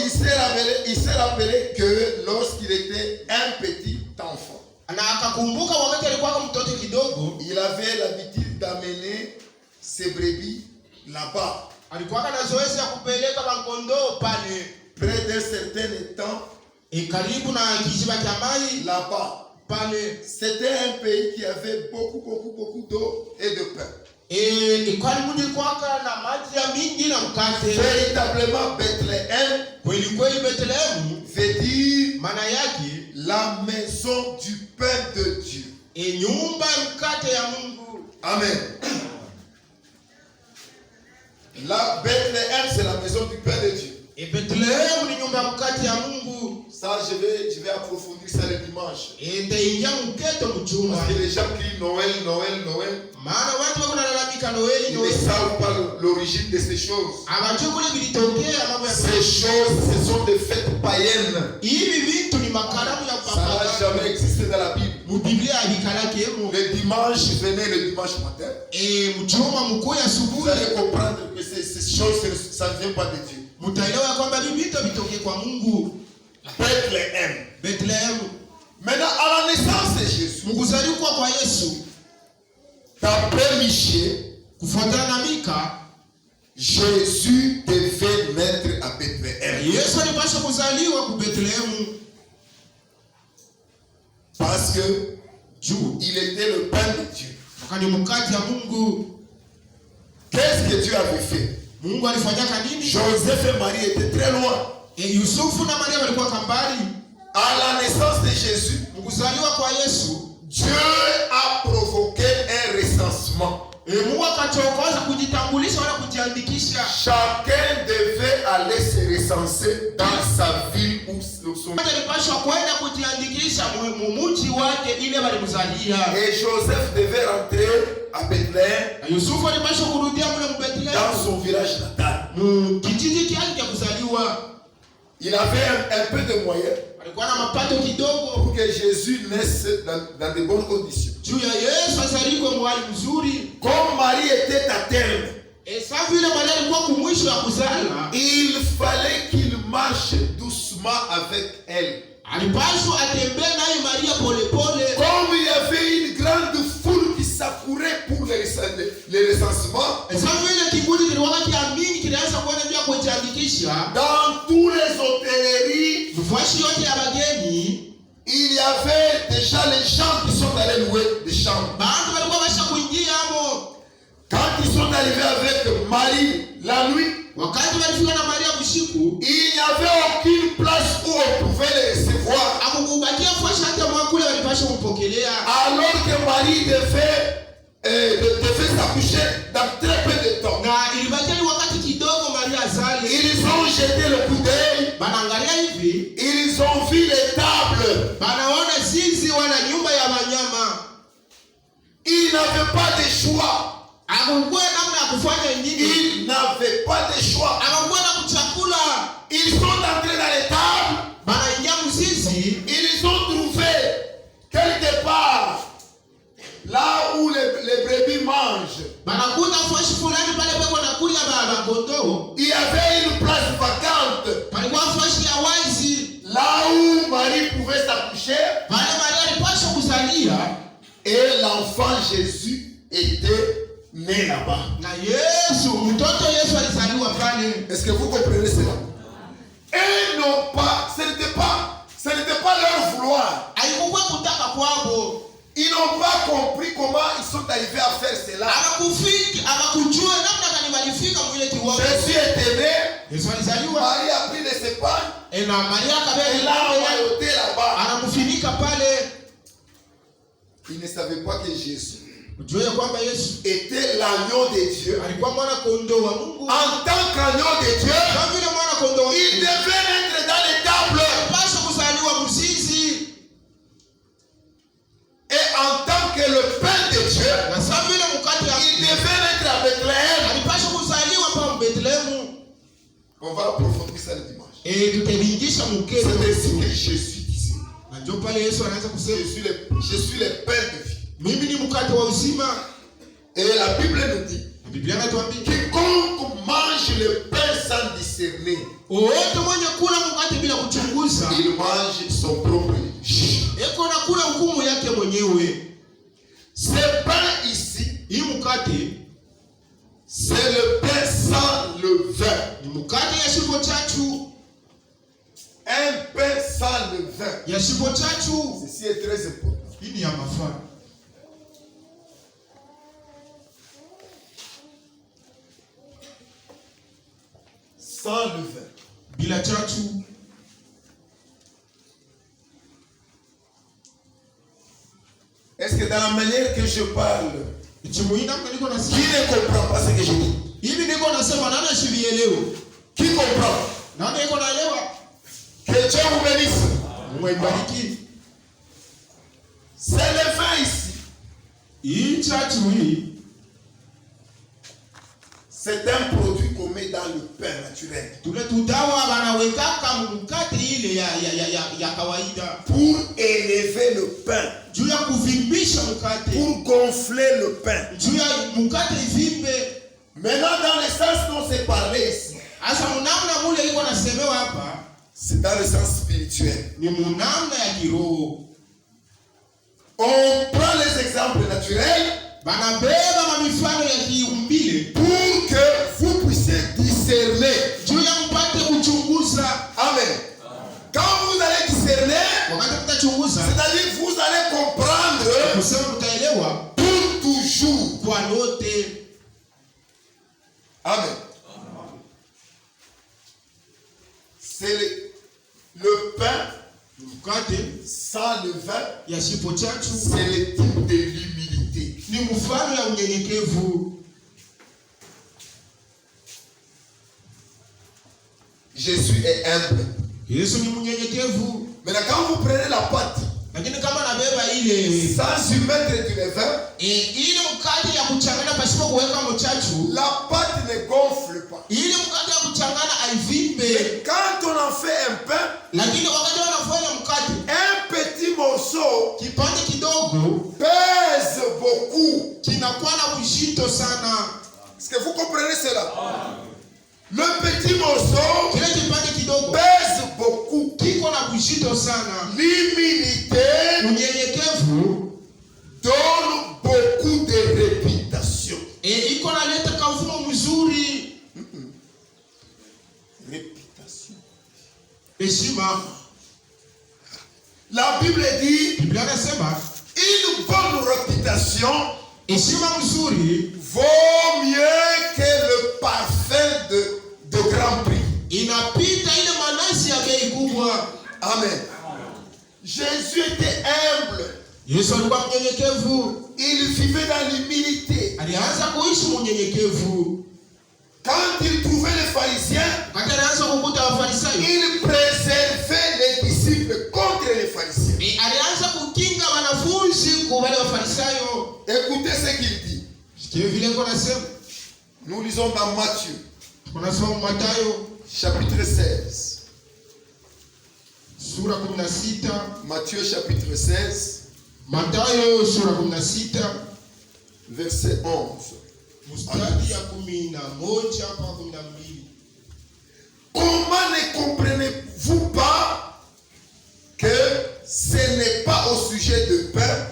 il s'est rappelé que lorsqu'il était un petit enfant, Na akakumbuka wakati alikuwa mtoto kidogo, il avait l'habitude d'amener ses brebis là-bas. alikuwa na zoezi ya kupeleka makondoo pale Près d'un certain temps, karibu na kiziba cha maji là-bas. pale. C'était un pays qui avait beaucoup d'eau et de pain. Karibu nilikuwa na maji ya mingi na mkate. Véritablement, Bethléem Kweli Bethlehem veut dire maana yake la maison du pain de Dieu. nyumba mkate ya Mungu. Amen. La Bethléem, c'est la maison du pain de Dieu. Bethlehem ni nyumba mkate ya Mungu. Ça, je vais approfondir ça le dimanche. Ndaingia mketo mchuma. Parce que les gens crient Noël. Maana watu wako nalalamika Noeli. Ils ne savent pas l'origine de ces choses. Abajue kule vilitokea mambo ya Ces choses, ce sont des fêtes païennes. hivi vitu ni makaramu ya Ça n'a jamais existé dans la Bible. Biblia havikalaki hemo. Le dimanche, venez le dimanche matin. Mchoma mkuu ya Vous asubuhi. allez comprendre que ces choses, ça ne vient pas de Dieu. Mtaelewa kwamba hivi vitu vitokee kwa Mungu. Bethléem. Bethlehem. Maintenant, à la naissance de Jésus, Mkuzaliwa kwa Yesu. d'après Michée, Kufuatana na Mika, Jésus devait naître à Bethléem. Yesu alipaswa kuzaliwa ku Bethlehem. Parce que Il était le pain de Dieu. Wakati mkate ya Mungu. Qu'est-ce que Dieu avait fait? Mungu alifanyaka nini? Joseph et Marie étaient très loin. Yusufu na Maria walikuwa kambali. À la naissance de Jésus, mkuzaliwa kwa Yesu, Dieu a provoqué un recensement. Mungu akachokoza kujitambulisha wala kujiandikisha. Chacun devait aller se recenser dans sa ville ou son mmoja alipaswa kwenda kujiandikisha mumuji wake ile walimzalia. Et Joseph devait rentrer à Bethléem. Yusufu alipaswa kurudia mule Bethléem, dans son village natal. Kijiji chake cha kuzaliwa. Il avait un peu de moyens alikuwa na mapato kidogo pour que Jésus naisse dans de bonnes conditions. Juu ya Yesu azaliwe mwali mzuri. Comme Marie était à terme, sababu ile Maria alikuwa kumwisho ya kuzala, il fallait qu'il marche doucement avec elle. Alipaswa atembee naye Maria pole pole. Comme il y avait une grande foule qui s'accourait pour le recensement, sababu ile kikundi kilikuwa kiamini kilianza kuona njia kujiandikisha. Dans tous les hôtelleries, mfuashi yote ya bageni, il y avait déjà les gens qui sont allés louer des chambres. Bantu walikuwa basha kuingia hapo. Quand ils sont arrivés avec Marie la nuit, wakati walifika na Maria usiku, il n'y avait aucune place où on pouvait les recevoir. Akukubakia fuashi hata mwakule walipasha kumpokelea. Alors que Marie devait s'accoucher dans très peu de temps. Na ilibakia ni wakati kidogo Maria azali. Ils ont jeté le coup d'œil. Banaangalia hivi. Ils ont vu les tables. Banaona zizi wala nyumba ya wanyama. Ils n'avaient pas de choix. Hakukuwa namna ya kufanya nyingine. Ils n'avaient pas de choix. Hakukuwa na kuchakula. Ils sont entrés dans les tables. Banaingia mzizi. Ils ont trouvé quelque part là où les brebis mangent. Banakuta fuashi fulani pale peko na kulia baba kondoo. Il y avait une place vacante. Palikuwa fuashi ya wazi. Là où Marie pouvait s'accoucher. Pale Maria alipaswa kuzalia. Et l'enfant Jésus était né là-bas. Na Yesu, mtoto Yesu alizaliwa pale. Est-ce que vous comprenez cela? Et non pas, ce n'était pas leur vouloir. Haikuwa kutaka kwao. Ils n'ont pas compris comment ils sont arrivés à faire cela. Akakujua namna gani walifika mwile kiwango. Jésus était né. Yesu alizaliwa. Marie a pris de ses pannes. Et na Maria et l'a envoyé là-bas. Anamfunika pale. Ils ne savaient pas que Jésus était l'agneau de Dieu. En tant qu'agneau de Dieu, il devait être dans les tables. Et en tant que le pain de Dieu, il devait être à Bethléem. On va approfondir ça le dimanche. C'est ainsi que Jésus disait. Je suis le pain de vie. Et la Bible nous dit, quiconque mange le pain sans discerner, il mange son propre jus. Ce pain ici, c'est le pain sans levain. Un pain sans levain. Ceci est très important. Sans levain. Bila chachu. Est-ce que dans la manière que je parle, qui ne comprend pas ce que je dis? Qui comprend? Que Dieu vous bénisse. C'est le vin ici. C'est un produit qu'on met dans le pain naturel. Pour élever le pain. Pour gonfler le pain. Maintenant, dans le sens dont c'est parlé ici, c'est dans le sens spirituel. On prend les exemples naturels pour que vous puissiez discerner. Amen. Quand vous allez discerner, c'est-à-dire vous allez comprendre kusema mtaelewa pour toujours. kwa lote. Amen. C'est le pain Mkate sans le vin, yasipo chachu c'est le type de l'humilité. ni mfano ya unyenyekevu. Jésus est humble. Yesu ni mnyenyekevu. Maintenant, quand vous prenez la pâte Lakini kama nabeba ile sans y mettre du levain, ile mkate ya kuchanganya pasipo kuweka mchachu, la pâte ne gonfle pas. ile mkate ya kuchanganya haivimbe. Mais quand on en fait un pain, Lakini wakati wanafanya mkate, un petit morceau kipande kidogo pèse beaucoup. kinakuwa na uzito sana. Est-ce que vous comprenez cela? Le petit morceau Kile kipande kidogo pèse beaucoup. kiko na uzito sana. L'humilité Unyenyekevu donne beaucoup de réputation. iko naleta kavumo mzuri. Réputation. Heshima. La Bible dit Biblia inasema une bonne réputation heshima mzuri vaut mieux que le parfum de grand prix. inapita ile manasi ya bei kubwa. Amen. Jésus était humble. Yesu alikuwa mnyenyekevu. Il vivait dans l'humilité. Alianza kuishi mnyenyekevu. Quand il trouvait les pharisiens, Wakati alianza kukuta Wafarisayo, il préservait les disciples contre les pharisiens. alianza kukinga wanafunzi kwa wale Wafarisayo. Écoutez ce qu'il dit. Sikia vile kwa nasema. Nous lisons dans Matthieu, Tunasoma Mathayo chapitre 16. sura 16. Matthieu chapitre 16, Mathayo sura 16 verset 11. mstari ya 11 mpaka 12. Comment ne comprenez-vous pas que ce n'est pas au sujet de pain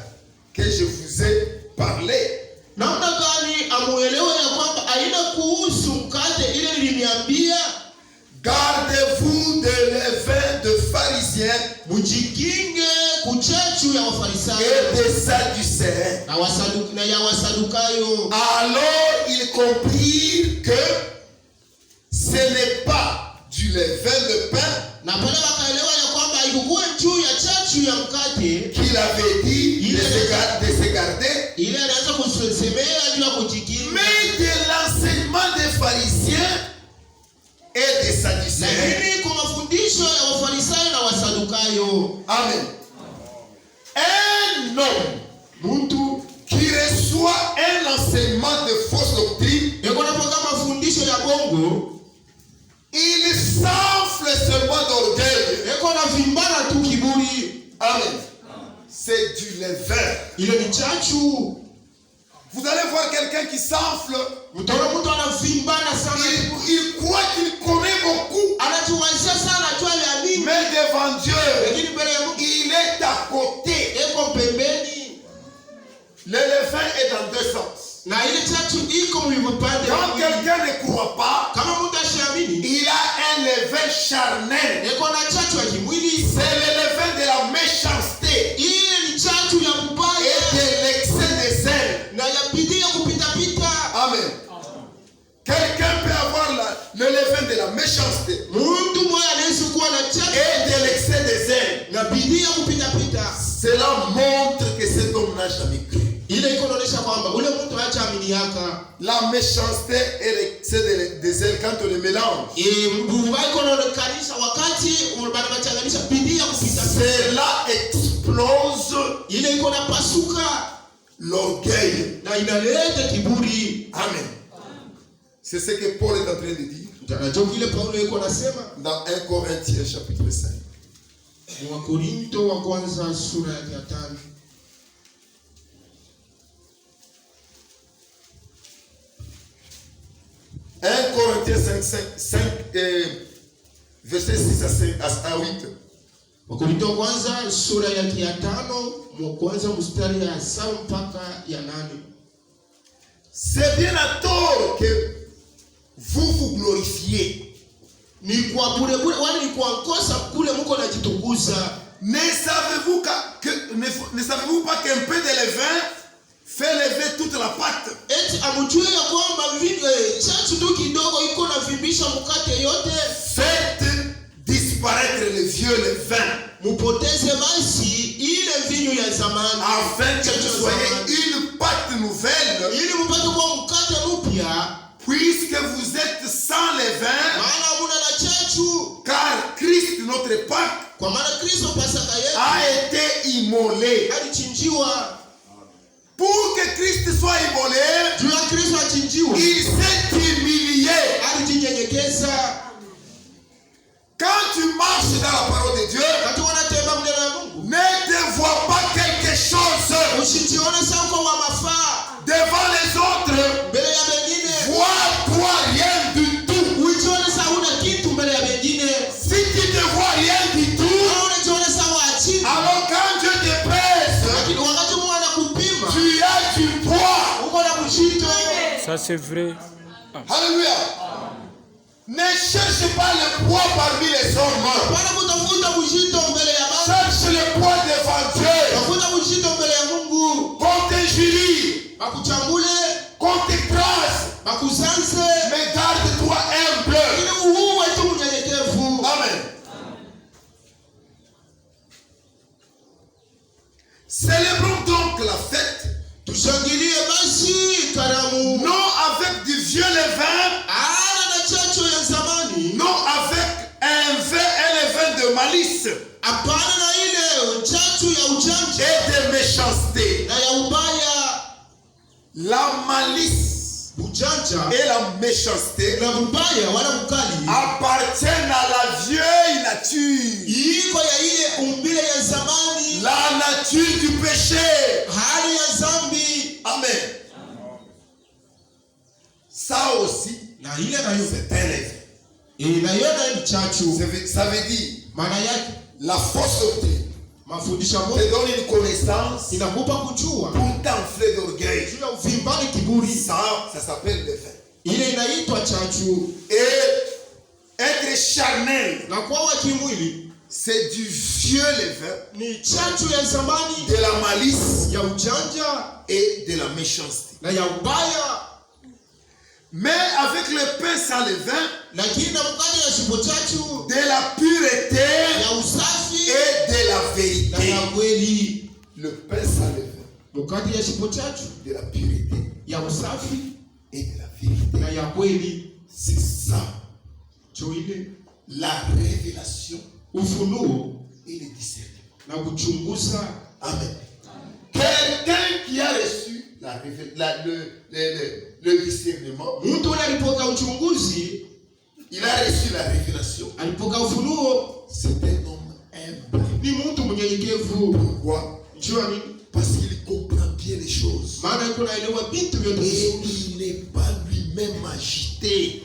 que je vous ai parlé? Namna gani amuelewe ya kwamba haina kuhusu mkate ile niliniambia? Gardez-vous de levain de pharisiens Mujikinge kuchachu ya Wafarisayo et des sadducéens. na ya Wasadukayo. Alors ils comprirent que ce n'est pas du levain de pain Na pale wakaelewa ya kwamba ilikuwa juu ya chachu ya mkate qu'il avait dit de se garder, ile anaanza kusemea juu ya kujikinga, mais de l'enseignement des pharisiens et des sadducéens. lakini kwa mafundisho ya Wafarisayo na Wasadukayo. Amen. Un homme Mtu qui reçoit un enseignement de fausse doctrine, eko napoka mafundisho ya bongo, il s'enfle seulement d'orgueil. eko na vimbana tu kiburi. Amen. C'est du levain. Ile ni chachu. Vous allez voir quelqu'un qui s'enfle. Utaona mtu anavimbana sana. Il croit qu'il connaît beaucoup. Anajiwazia sana jua ya nini. Mais devant Dieu, Lakini mbele ya Mungu il est à côté. eko pembeni. Le levain est dans deux sens. Na ile chachu iko mwipande. Quand quelqu'un ne croit pas, Kama mtu ashiamini, il a un levain charnel. eko na chachu ya kimwili. C'est le levain de la méchanceté Ile ni chachu ya et kubaya de l'excès des zèle. na ya bidii ya kupita pita. Amen. Quelqu'un peut avoir le levain de la méchanceté Mtu mmoja anaweza kuwa na chachu et de l'excès des zèle. na bidii ya kupita pita. Cela montre que cet homme n'a jamais cru. Ile iko inaonyesha kwamba ule mtu acha amini yaka. La méchanceté et l'excès des zèle, quand on les mélange, Mbuva iko inaonekanisha wakati wanachanganisha bidii ya kupita pita. cela explose Ile iko napasuka l'orgueil. na inaleta kiburi. Amen. C'est ce que Paul est en train de dire Mtanacho kile Paulo iko nasema dans 1 Corinthiens chapitre 5. ni Wakorinto wa kwanza sura ya 5. 1 Corinthiens 5 verset 6 à 8. Wakorinto wa kwanza sura ya 5 mwanzo mstari ya 7 mpaka ya 8. C'est bien à tort que vous vous glorifiez. Ni kwa bure bure wala ni kwa kosa kule mko najitukuza. Ne savez-vous que ne savez-vous pas qu'un peu de levain fait lever toute la pâte? Eti amujue ya kwamba chachu tu kidogo iko na vimbisha mkate yote. Faites disparaître le vieux levain. Mupoteze basi ile vinyo ya zamani. Afin que vous soyez une pâte nouvelle. Ili mupate kwa mkate mpya. Puisque vous êtes sans levain. Maana muna na chachu. Car Christ notre Pâque kwa maana Kristo Pasaka yetu a été immolé. Alichinjiwa. Pour que Christ soit immolé, juu ya Kristo achinjiwa, il s'est humilié. Alijinyenyekeza. Quand tu marches dans la parole de Dieu, ne te vois pas quelque chose devant les autres. Vois-toi rien du tout. Si tu ne vois rien du tout, alors quand Dieu te pèse, tu as du poids. Ça c'est vrai. Alléluia. Ne cherche pas le poids parmi les hommes. Cherche le poids devant Dieu. Qu'on t'injurie, qu'on t'écrase, mais garde-toi humble. Amen. Célébrons donc la fête. Non avec du vieux levain. Non avec un levain de malice et de méchanceté. La malice et la méchanceté appartiennent à la vieille nature. La nature du péché. Amen. Ça aussi, c'est un levain. Ça veut dire la fausse doctrine te donne une connaissance pour t'enfler d'orgueil. Ça s'appelle levain. Et être charnel, c'est du vieux levain, de la malice et de la méchanceté. Mais avec le pain sans levain, de la pureté et de la vérité. Le pain sans levain, de la pureté et de la vérité. C'est ça la révélation et le discernement. Amen. Quelqu'un qui a reçu le discernement, il a reçu la révélation. C'est un homme humble. Pourquoi? Parce qu'il comprend bien les choses. Et il n'est pas lui-même agité.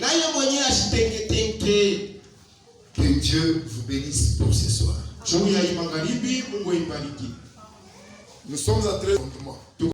Que Dieu vous bénisse pour ce soir. Nous sommes en train de